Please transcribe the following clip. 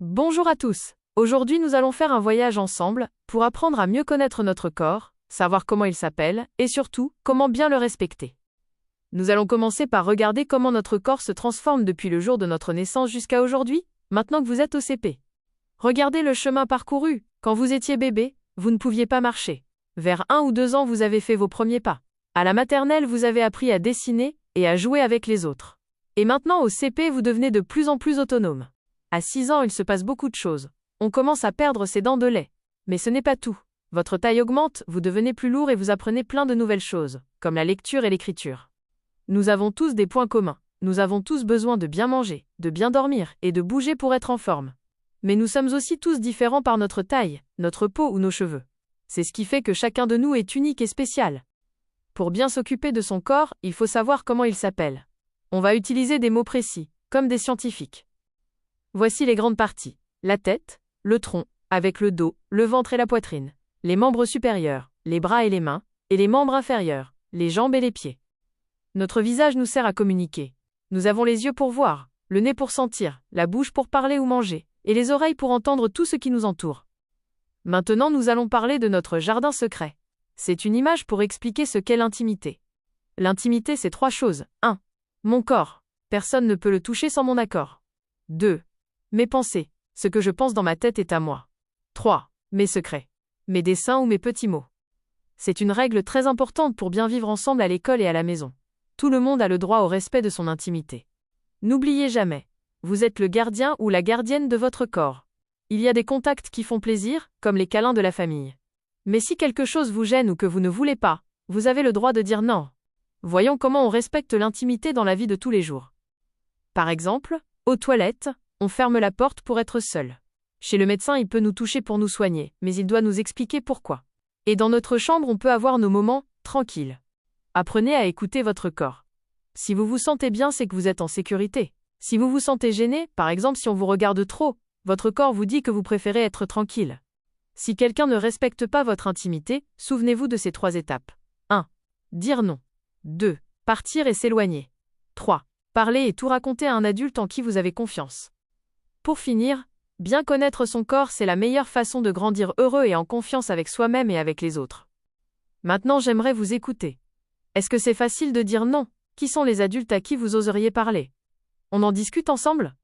Bonjour à tous. Aujourd'hui, nous allons faire un voyage ensemble pour apprendre à mieux connaître notre corps, savoir comment il s'appelle et surtout, comment bien le respecter. Nous allons commencer par regarder comment notre corps se transforme depuis le jour de notre naissance jusqu'à aujourd'hui, maintenant que vous êtes au CP. Regardez le chemin parcouru. Quand vous étiez bébé, vous ne pouviez pas marcher. Vers 1 ou 2 ans, vous avez fait vos premiers pas. À la maternelle, vous avez appris à dessiner et à jouer avec les autres. Et maintenant, au CP, vous devenez de plus en plus autonome. À 6 ans, il se passe beaucoup de choses. On commence à perdre ses dents de lait. Mais ce n'est pas tout. Votre taille augmente, vous devenez plus lourd et vous apprenez plein de nouvelles choses, comme la lecture et l'écriture. Nous avons tous des points communs. Nous avons tous besoin de bien manger, de bien dormir et de bouger pour être en forme. Mais nous sommes aussi tous différents par notre taille, notre peau ou nos cheveux. C'est ce qui fait que chacun de nous est unique et spécial. Pour bien s'occuper de son corps, il faut savoir comment il s'appelle. On va utiliser des mots précis, comme des scientifiques. Voici les grandes parties. La tête, le tronc, avec le dos, le ventre et la poitrine. Les membres supérieurs, les bras et les mains, et les membres inférieurs, les jambes et les pieds. Notre visage nous sert à communiquer. Nous avons les yeux pour voir, le nez pour sentir, la bouche pour parler ou manger, et les oreilles pour entendre tout ce qui nous entoure. Maintenant, nous allons parler de notre jardin secret. C'est une image pour expliquer ce qu'est l'intimité. L'intimité, c'est 3 choses. 1. Mon corps. Personne ne peut le toucher sans mon accord. 2. Mes pensées. Ce que je pense dans ma tête est à moi. 3. Mes secrets. Mes dessins ou mes petits mots. C'est une règle très importante pour bien vivre ensemble à l'école et à la maison. Tout le monde a le droit au respect de son intimité. N'oubliez jamais, vous êtes le gardien ou la gardienne de votre corps. Il y a des contacts qui font plaisir, comme les câlins de la famille. Mais si quelque chose vous gêne ou que vous ne voulez pas, vous avez le droit de dire non. Voyons comment on respecte l'intimité dans la vie de tous les jours. Par exemple, aux toilettes, on ferme la porte pour être seul. Chez le médecin, il peut nous toucher pour nous soigner, mais il doit nous expliquer pourquoi. Et dans notre chambre, on peut avoir nos moments tranquilles. Apprenez à écouter votre corps. Si vous vous sentez bien, c'est que vous êtes en sécurité. Si vous vous sentez gêné, par exemple si on vous regarde trop, votre corps vous dit que vous préférez être tranquille. Si quelqu'un ne respecte pas votre intimité, souvenez-vous de ces 3 étapes. 1. Dire non. 2. Partir et s'éloigner. 3. Parler et tout raconter à un adulte en qui vous avez confiance. Pour finir, bien connaître son corps, c'est la meilleure façon de grandir heureux et en confiance avec soi-même et avec les autres. Maintenant, j'aimerais vous écouter. Est-ce que c'est facile de dire non? Qui sont les adultes à qui vous oseriez parler? On en discute ensemble?